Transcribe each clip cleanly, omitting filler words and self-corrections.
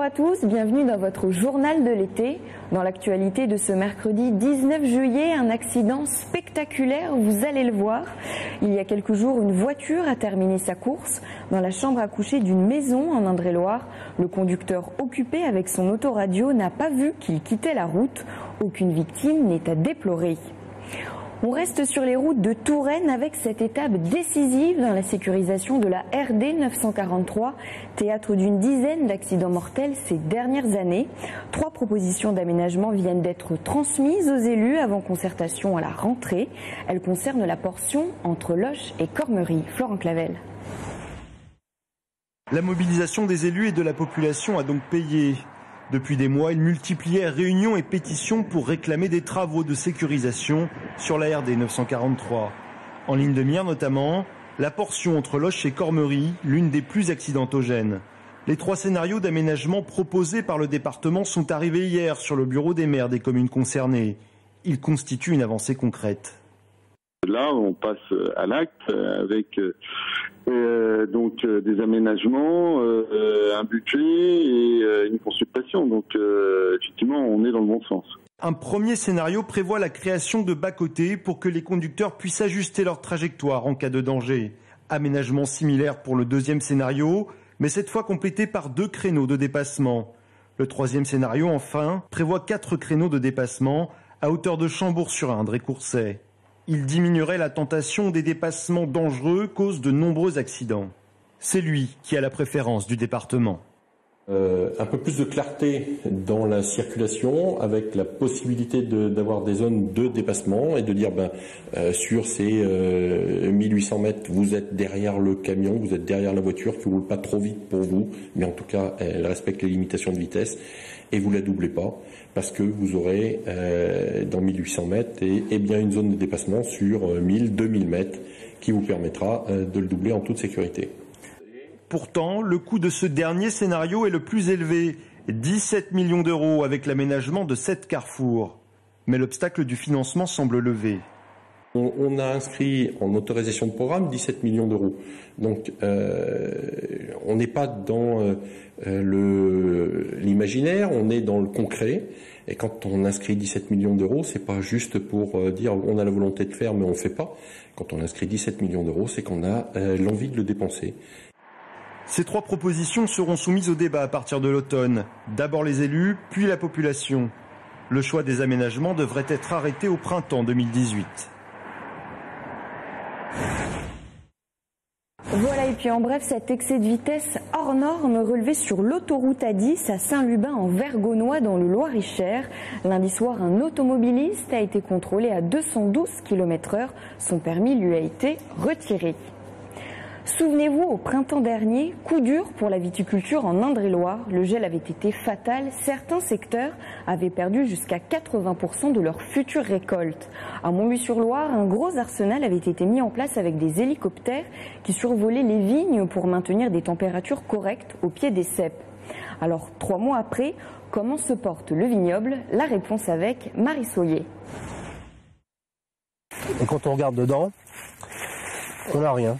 Bonjour à tous, bienvenue dans votre journal de l'été. Dans l'actualité de ce mercredi 19 juillet, un accident spectaculaire, vous allez le voir. Il y a quelques jours, une voiture a terminé sa course dans la chambre à coucher d'une maison en Indre-et-Loire. Le conducteur occupé avec son autoradio n'a pas vu qu'il quittait la route. Aucune victime n'est à déplorer. On reste sur les routes de Touraine avec cette étape décisive dans la sécurisation de la RD 943, théâtre d'une dizaine d'accidents mortels ces dernières années. 3 propositions d'aménagement viennent d'être transmises aux élus avant concertation à la rentrée. Elles concernent la portion entre Loches et Cormery. Florent Clavel. La mobilisation des élus et de la population a donc payé. Depuis des mois, ils multipliaient réunions et pétitions pour réclamer des travaux de sécurisation sur la RD 943. En ligne de mire notamment, la portion entre Loches et Cormery, l'une des plus accidentogènes. Les 3 scénarios d'aménagement proposés par le département sont arrivés hier sur le bureau des maires des communes concernées. Ils constituent une avancée concrète. Là, on passe à l'acte avec des aménagements, un budget et une consultation. Donc, effectivement, on est dans le bon sens. Un premier scénario prévoit la création de bas-côtés pour que les conducteurs puissent ajuster leur trajectoire en cas de danger. Aménagement similaire pour le deuxième scénario, mais cette fois complété par 2 créneaux de dépassement. Le troisième scénario, enfin, prévoit 4 créneaux de dépassement à hauteur de Chambourg-sur-Indre et Courcey. Il diminuerait la tentation des dépassements dangereux, cause de nombreux accidents. C'est lui qui a la préférence du département. Un peu plus de clarté dans la circulation, avec la possibilité d'avoir des zones de dépassement et de dire sur ces 1800 mètres, vous êtes derrière le camion, vous êtes derrière la voiture qui ne roule pas trop vite pour vous, mais en tout cas elle respecte les limitations de vitesse et vous la doublez pas, parce que vous aurez dans 1800 mètres et bien une zone de dépassement sur 1000-2000 mètres qui vous permettra de le doubler en toute sécurité. Pourtant, le coût de ce dernier scénario est le plus élevé, 17 millions d'euros avec l'aménagement de 7 carrefours. Mais l'obstacle du financement semble levé. On a inscrit en autorisation de programme 17 millions d'euros. Donc on n'est pas dans l'imaginaire, on est dans le concret. Et quand on inscrit 17 millions d'euros, c'est pas juste pour dire on a la volonté de faire mais on fait pas. Quand on inscrit 17 millions d'euros, c'est qu'on a l'envie de le dépenser. Ces 3 propositions seront soumises au débat à partir de l'automne. D'abord les élus, puis la population. Le choix des aménagements devrait être arrêté au printemps 2018. Voilà, et puis en bref, cet excès de vitesse hors norme relevé sur l'autoroute A10 à Saint-Lubin en Vergonois dans le Loir-et-Cher. Lundi soir, un automobiliste a été contrôlé à 212 km/h. Son permis lui a été retiré. Souvenez-vous, au printemps dernier, coup dur pour la viticulture en Indre-et-Loire. Le gel avait été fatal. Certains secteurs avaient perdu jusqu'à 80% de leur future récolte. À Montluy-sur-Loire, un gros arsenal avait été mis en place avec des hélicoptères qui survolaient les vignes pour maintenir des températures correctes au pied des ceps. Alors, 3 mois après, comment se porte le vignoble? La réponse avec Marie Soyer. Et quand on regarde dedans, on n'a rien.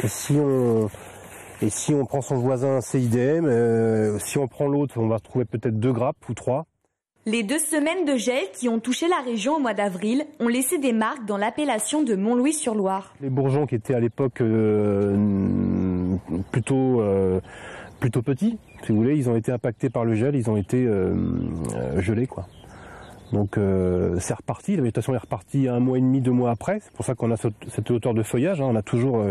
Et si on prend son voisin, c'est idem. Si on prend l'autre, on va retrouver peut-être 2 grappes ou 3. Les 2 semaines de gel qui ont touché la région au mois d'avril ont laissé des marques dans l'appellation de Montlouis-sur-Loire. Les bourgeons qui étaient à l'époque plutôt petits, si vous voulez, ils ont été impactés par le gel, ils ont été gelés, quoi. Donc c'est reparti, la végétation est repartie 1 mois et demi, 2 mois après. C'est pour ça qu'on a cette hauteur de feuillage. On a toujours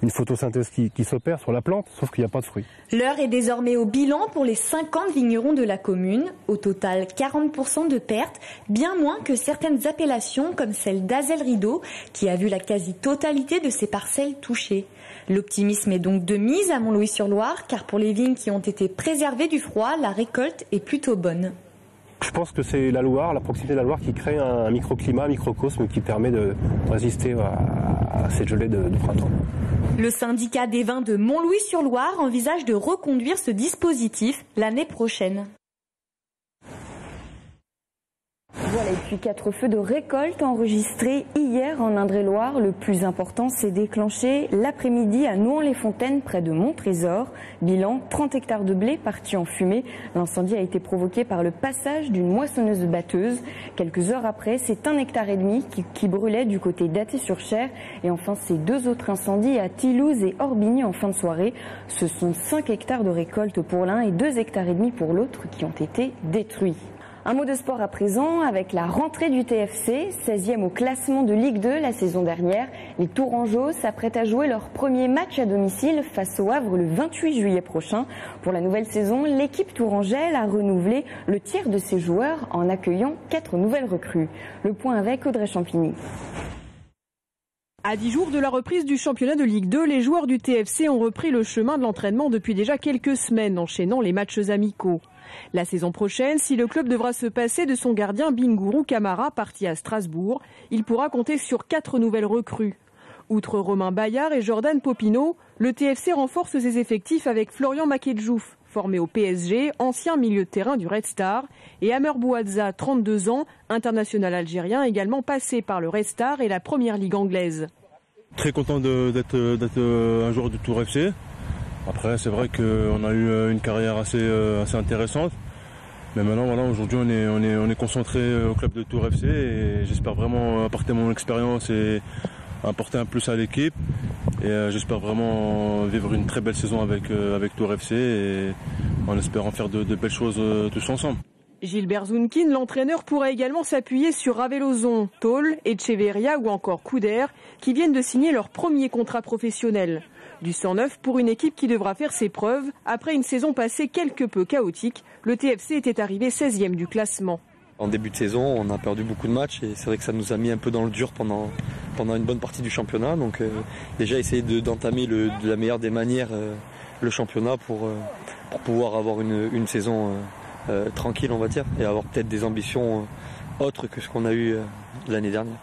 une photosynthèse qui s'opère sur la plante, sauf qu'il n'y a pas de fruits. L'heure est désormais au bilan pour les 50 vignerons de la commune. Au total, 40% de pertes, bien moins que certaines appellations comme celle d'Azel-Rideau, qui a vu la quasi-totalité de ses parcelles touchées. L'optimisme est donc de mise à Montlouis-sur-Loire, car pour les vignes qui ont été préservées du froid, la récolte est plutôt bonne. Je pense que c'est la Loire, la proximité de la Loire qui crée un microclimat, un microcosme qui permet de résister à cette gelée de printemps. Le syndicat des vins de Montlouis-sur-Loire envisage de reconduire ce dispositif l'année prochaine. Voilà, Et puis 4 feux de récolte enregistrés hier en Indre-et-Loire. Le plus important s'est déclenché l'après-midi à Nouan-les-Fontaines, près de Montrésor. Bilan, 30 hectares de blé partis en fumée. L'incendie a été provoqué par le passage d'une moissonneuse-batteuse. Quelques heures après, c'est 1,5 hectare qui brûlait du côté d'Athée-sur-Cher. Et enfin, ces 2 autres incendies à Thilouze et Orbigny en fin de soirée. Ce sont 5 hectares de récolte pour l'un et 2,5 hectares pour l'autre qui ont été détruits. Un mot de sport à présent avec la rentrée du TFC, 16e au classement de Ligue 2 la saison dernière. Les Tourangeaux s'apprêtent à jouer leur premier match à domicile face au Havre le 28 juillet prochain. Pour la nouvelle saison, l'équipe tourangelle a renouvelé le tiers de ses joueurs en accueillant 4 nouvelles recrues. Le point avec Audrey Champigny. À 10 jours de la reprise du championnat de Ligue 2, les joueurs du TFC ont repris le chemin de l'entraînement depuis déjà quelques semaines, enchaînant les matchs amicaux. La saison prochaine, si le club devra se passer de son gardien Bingourou Camara, parti à Strasbourg, il pourra compter sur 4 nouvelles recrues. Outre Romain Bayard et Jordan Popino, le TFC renforce ses effectifs avec Florian Makedjouf, formé au PSG, ancien milieu de terrain du Red Star, et Amer Bouadza, 32 ans, international algérien, également passé par le Red Star et la Première Ligue anglaise. Très content d'être un joueur du Tour FC. Après, c'est vrai qu'on a eu une carrière assez intéressante. Mais maintenant, voilà, aujourd'hui, on est concentré au club de Tour FC et j'espère vraiment apporter mon expérience et apporter un plus à l'équipe. Et j'espère vraiment vivre une très belle saison avec Tour FC et en espérant faire de belles choses tous ensemble. Gilbert Zunkin, l'entraîneur, pourra également s'appuyer sur Ravelozon, Toll, Echeverria ou encore Couder, qui viennent de signer leur premier contrat professionnel. Du 109 pour une équipe qui devra faire ses preuves. Après une saison passée quelque peu chaotique, le TFC était arrivé 16e du classement. En début de saison, on a perdu beaucoup de matchs et c'est vrai que ça nous a mis un peu dans le dur pendant une bonne partie du championnat. Donc déjà essayer d'entamer de la meilleure des manières le championnat pour pouvoir avoir une saison tranquille, on va dire, et avoir peut-être des ambitions autres que ce qu'on a eu l'année dernière.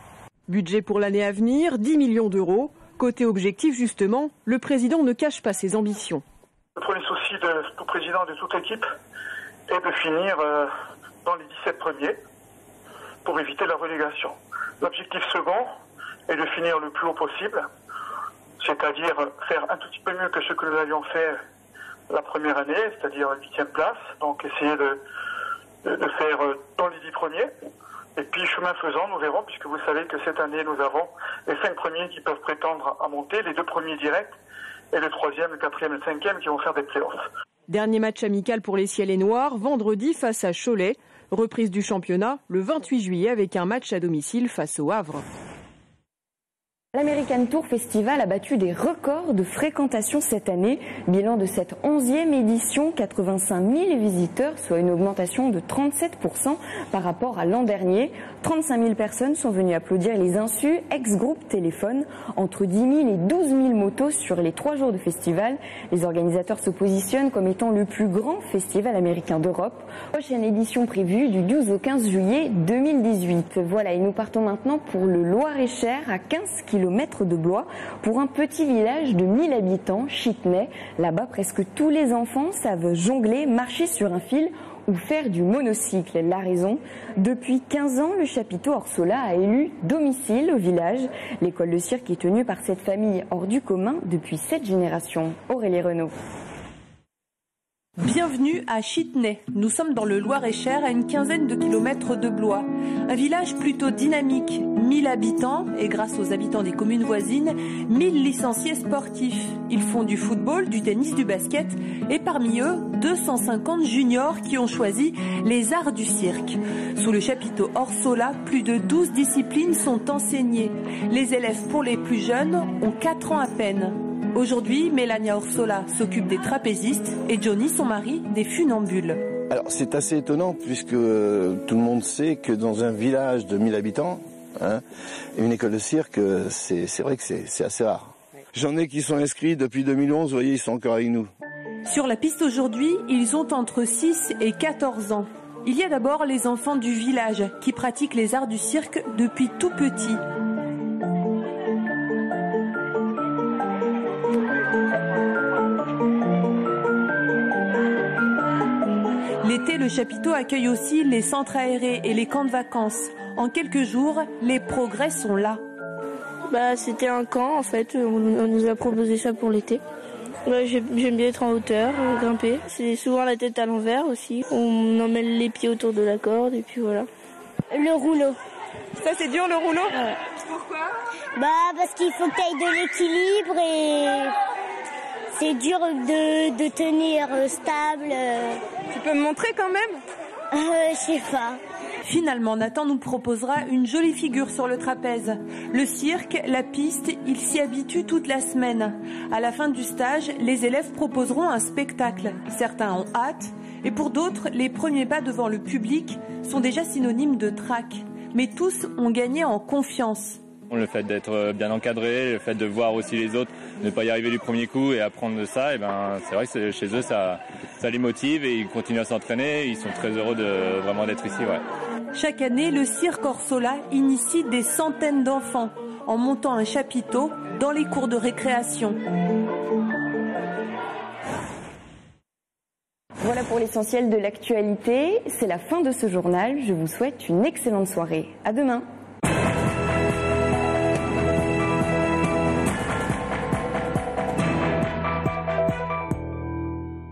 Budget pour l'année à venir, 10 millions d'euros. Côté objectif, justement, le président ne cache pas ses ambitions. Le premier souci de tout président et de toute l'équipe est de finir dans les 17 premiers pour éviter la relégation. L'objectif second est de finir le plus haut possible, c'est-à-dire faire un tout petit peu mieux que ce que nous avions fait la première année, c'est-à-dire 8e place, donc essayer de faire dans les 10 premiers. Et puis, chemin faisant, nous verrons, puisque vous savez que cette année, nous avons les 5 premiers qui peuvent prétendre à monter, les 2 premiers directs, et le 3e, le 4e et le 5e qui vont faire des play-offs. Dernier match amical pour les Ciels et Noirs, vendredi face à Cholet. Reprise du championnat le 28 juillet avec un match à domicile face au Havre. L'American Tour Festival a battu des records de fréquentation cette année. Bilan de cette 11e édition, 85 000 visiteurs, soit une augmentation de 37% par rapport à l'an dernier. 35 000 personnes sont venues applaudir les insus, ex-groupe Téléphone. Entre 10 000 et 12 000 motos sur les 3 jours de festival. Les organisateurs se positionnent comme étant le plus grand festival américain d'Europe. Prochaine édition prévue du 12 au 15 juillet 2018. Voilà, et nous partons maintenant pour le Loir-et-Cher à 15 km de Blois pour un petit village de 1000 habitants, Chitenay. Là-bas, presque tous les enfants savent jongler, marcher sur un fil ou faire du monocycle. La raison, depuis 15 ans, le chapiteau Orsola a élu domicile au village. L'école de cirque est tenue par cette famille hors du commun depuis 7 générations. Aurélie Renaud. Bienvenue à Chitenay. Nous sommes dans le Loir-et-Cher, à une quinzaine de kilomètres de Blois. Un village plutôt dynamique, 1000 habitants et grâce aux habitants des communes voisines, 1000 licenciés sportifs. Ils font du football, du tennis, du basket et parmi eux, 250 juniors qui ont choisi les arts du cirque. Sous le chapiteau Orsola, plus de 12 disciplines sont enseignées. Les élèves pour les plus jeunes ont 4 ans à peine. Aujourd'hui, Mélania Orsola s'occupe des trapézistes et Johnny, son mari, des funambules. Alors c'est assez étonnant puisque tout le monde sait que dans un village de 1000 habitants, une école de cirque, c'est vrai que c'est assez rare. J'en ai qui sont inscrits depuis 2011, vous voyez, ils sont encore avec nous. Sur la piste aujourd'hui, ils ont entre 6 et 14 ans. Il y a d'abord les enfants du village qui pratiquent les arts du cirque depuis tout petit. L'été, le chapiteau accueille aussi les centres aérés et les camps de vacances. En quelques jours, les progrès sont là. C'était un camp en fait, on nous a proposé ça pour l'été. J'aime bien être en hauteur, grimper. C'est souvent la tête à l'envers aussi. On emmène les pieds autour de la corde et puis voilà. Le rouleau. Ça c'est dur le rouleau? Ouais. Pourquoi? Parce qu'il faut que tu ailles de l'équilibre et c'est dur de tenir stable. Tu peux me montrer quand même? Je sais pas. Finalement, Nathan nous proposera une jolie figure sur le trapèze. Le cirque, la piste, il s'y habitue toute la semaine. À la fin du stage, les élèves proposeront un spectacle. Certains ont hâte, et pour d'autres, les premiers pas devant le public sont déjà synonymes de trac. Mais tous ont gagné en confiance. Le fait d'être bien encadré, le fait de voir aussi les autres, ne pas y arriver du premier coup et apprendre de ça, c'est vrai que chez eux ça les motive et ils continuent à s'entraîner. Ils sont très heureux vraiment d'être ici. Ouais. Chaque année, le cirque Orsola initie des centaines d'enfants en montant un chapiteau dans les cours de récréation. Voilà pour l'essentiel de l'actualité. C'est la fin de ce journal. Je vous souhaite une excellente soirée. À demain.